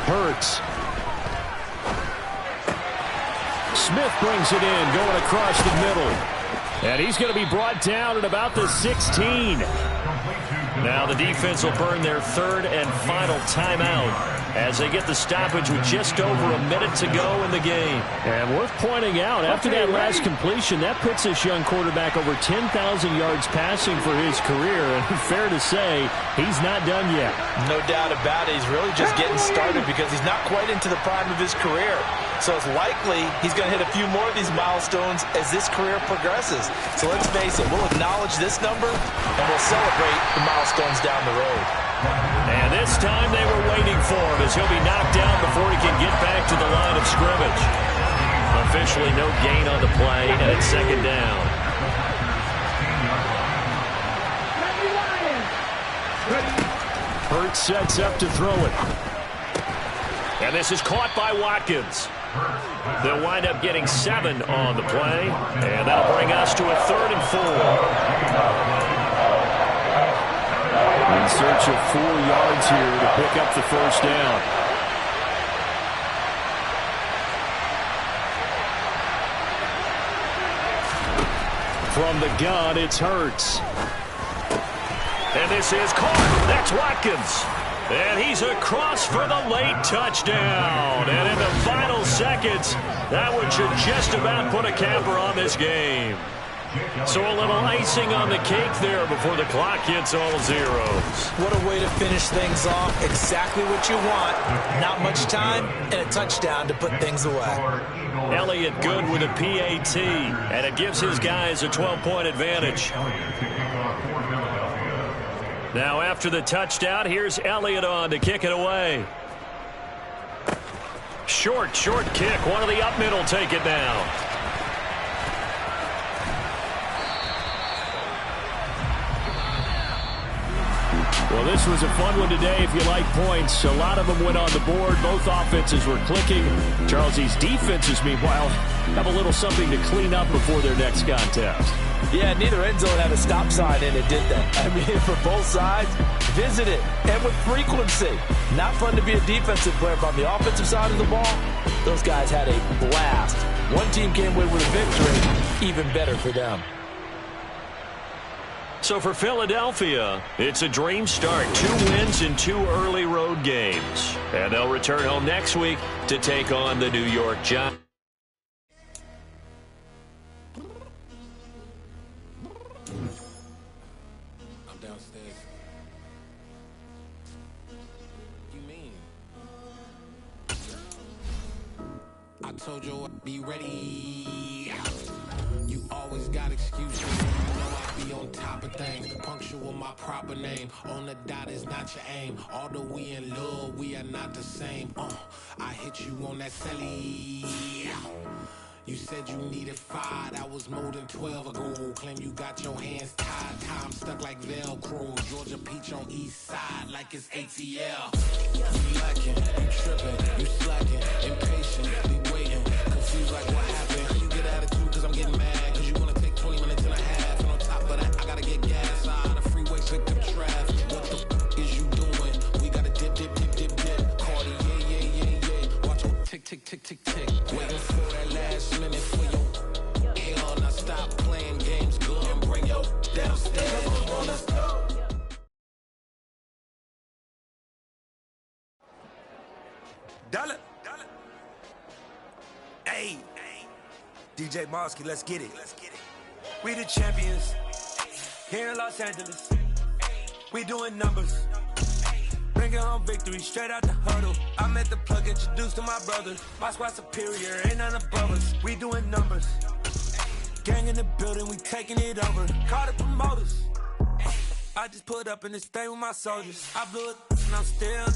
Hurts. Smith brings it in, going across the middle. And he's going to be brought down at about the 16. Now the defense will burn their 3rd and final timeout as they get the stoppage with just over a minute to go in the game. And worth pointing out, after that last completion, that puts this young quarterback over 10,000 yards passing for his career. And fair to say, he's not done yet. No doubt about it. He's really just getting started because he's not quite into the prime of his career. So it's likely he's going to hit a few more of these milestones as this career progresses. So let's face it, we'll acknowledge this number and we'll celebrate the milestones down the road. And this time they were waiting for him as he'll be knocked down before he can get back to the line of scrimmage. Officially no gain on the play, and it's 2nd down. Hurts sets up to throw it. And this is caught by Watkins. They'll wind up getting 7 on the play, and that'll bring us to a 3rd and 4. In search of 4 yards here to pick up the first down. From the gun, it's Hurts. And this is caught. That's Watkins. And he's across for the late touchdown. And in the final seconds, that one should just about put a capper on this game. So a little icing on the cake there before the clock hits all zeros. What a way to finish things off. Exactly what you want. Not much time and a touchdown to put things away. Elliott good with a PAT, and it gives his guys a 12-point advantage. Now after the touchdown, here's Elliott on to kick it away. Short kick. One of the up middle take it now. Well, this was a fun one today if you like points. A lot of them went on the board. Both offenses were clicking. Charles's defenses, meanwhile, have a little something to clean up before their next contest. Yeah, neither end zone had a stop sign in it, did they? I mean, for both sides, visit it, and with frequency. Not fun to be a defensive player, but on the offensive side of the ball, those guys had a blast. One team came away with a victory, even better for them. So for Philadelphia, it's a dream start. 2 wins in 2 early road games. And they'll return home next week to take on the New York Giants. I'm downstairs. You mean? told you I'd be ready. You always got excuses. You know I be on top of things. Punctual my proper name. On the dot is not your aim. Although we in love, we are not the same. I hit you on that celly. You said you needed 5, that was more than 12 ago. Claim you got your hands tied, time stuck like Velcro. Georgia Peach on east side like it's ATL. You lacking, you tripping, you slacking, impatient, be waiting, confused like what happened. You get attitude cause I'm getting mad, cause you wanna take 20 minutes and a half. And on top of that, I gotta get gas out of the freeway, pick up traffic. What the f is you doing? We gotta dip, dip, dip, dip, dip. Cardi, yeah. Watch your tick, tick, tick, tick, tick. Waiting for that last minute for your hell. Now stop playing games, go and bring your downstairs. Come on, let's go. Dollar. Hey, DJ Mosky, let's get it. We the champions here in Los Angeles. We doing numbers. Bringing home victory straight out the huddle. I'm at the plug, introduced to my brothers. My squad superior, ain't none above us. We doing numbers. Gang in the building, we taking it over. Call the promoters. I just put up in this thing with my soldiers. I blew it and I'm still.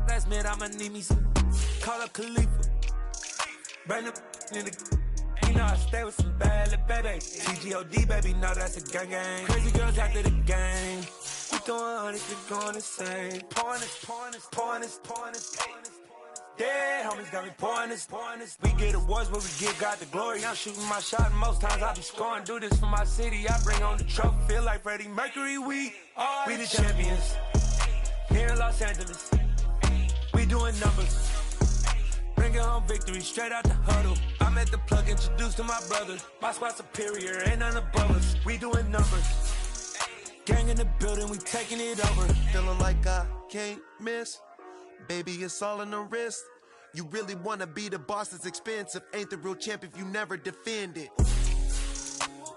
Last minute I'ma need me some. Call up Khalifa. Burn the in the. You know I stay with some bad little baby. TGOD baby, no that's a gang gang. Crazy girls after the game. We throwing honey, we going insane. Pouring this. Dead homies got me pouring this. We get awards, but we give God the glory. I'm shooting my shot, and most times I be scoring. Do this for my city, I bring on the trophy. Feel like Freddie Mercury, we the champions. Here in Los Angeles, we doing numbers. Bringing home victory straight out the huddle. I'm at the plug, introduced to my brothers. My squad superior, ain't none above us. We doing numbers. Gang in the building, we taking it over. Feeling like I can't miss. Baby, it's all in the wrist. You really wanna be the boss, it's expensive. Ain't the real champ if you never defend it.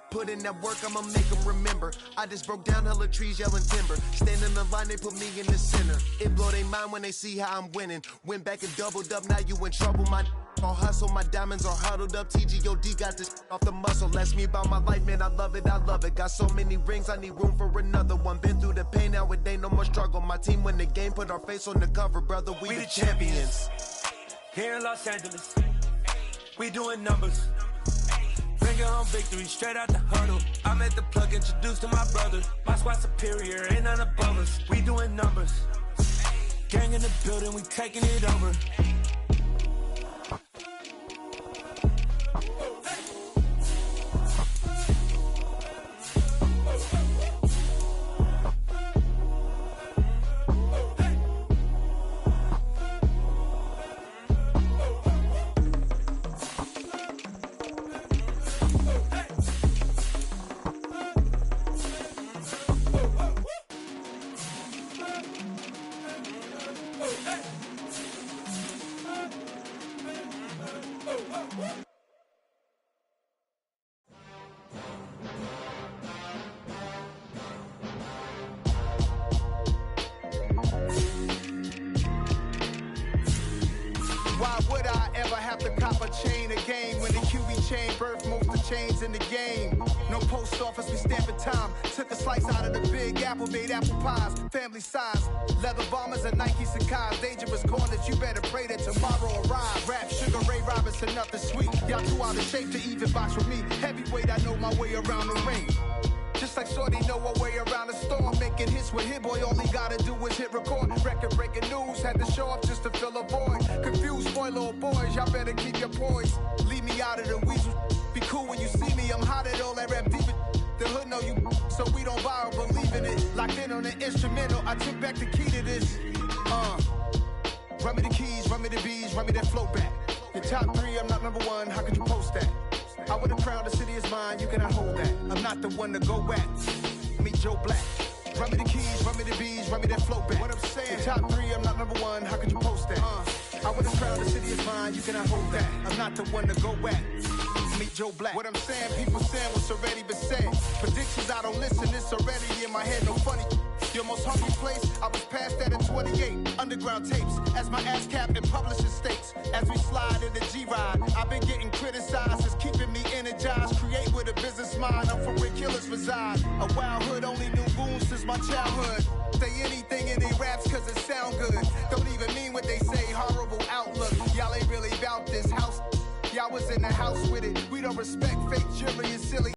Put in that work, I'ma make them remember. I just broke down hella trees, yelling timber. Stand in the line, they put me in the center. It blow they mind when they see how I'm winning. Went back and doubled up, now you in trouble. My all hustle, my diamonds are huddled up. TGOD got this off the muscle. That's me about my life, man, I love it. Got so many rings, I need room for another one. Been through the pain, now it ain't no more struggle. My team win the game, put our face on the cover, brother. We the champions. Here in Los Angeles, we doing numbers. Bringing home victory straight out the huddle. I'm at the plug, introduced to my brothers. My squad superior, ain't none above us. We doing numbers. Gang in the building, we taking it over. Why would I ever have to cop a chain again when the QB chain birthed most of the chains in the game? No post office, we stamping time. Took a slice out of the big apple, made apple pies. Family size, leather bombers and Nike Sacai's. Dangerous corners, you better pray that tomorrow arrives. Rap, Sugar Ray Robinson, nothing sweet. Y'all too out of shape to even box with me. Heavyweight, I know my way around the ring. Just like Shorty know her way around the storm. Making hits with Hit Boy, all he gotta do is hit record. Record breaking news, had to show up just to fill a void. Confused, spoiled boys, y'all better keep your poise. Leave me out of the weasel. Be cool when you see me, I'm hot at all that rap deep. The hood know you, so we don't borrow, believe in it. Locked in on the instrumental, I took back the key to this. Run me the keys, run me the bees, run me that flow back. Your top 3, I'm not number 1, how could you post that? I would have crowned the city is mine, you cannot hold that. I'm not the one to go at. Meet Joe Black. Run me the keys, run me the bees, run me that flow back. What I'm saying, your top 3, I'm not number 1, how could you post that? I would have crowned the city is mine, you cannot hold that. I'm not the one to go at. Meet Joe Black. What I'm saying, people saying what's already been said. Predictions, I don't listen, it's already in my head, no funny. Your most hungry place, I was past that at 28. Underground tapes, as my ass cap in publishing states. As we slide in the G-Ride, I've been getting criticized. It's keeping me energized. Create with a business mind, I'm for where killers reside. A wild hood, only knew goons since my childhood. Say anything in they raps cause it sound good. Don't even mean what they say, horrible outlook. Y'all ain't really about this house. Y'all was in the house with it. We don't respect fake jewelry and silly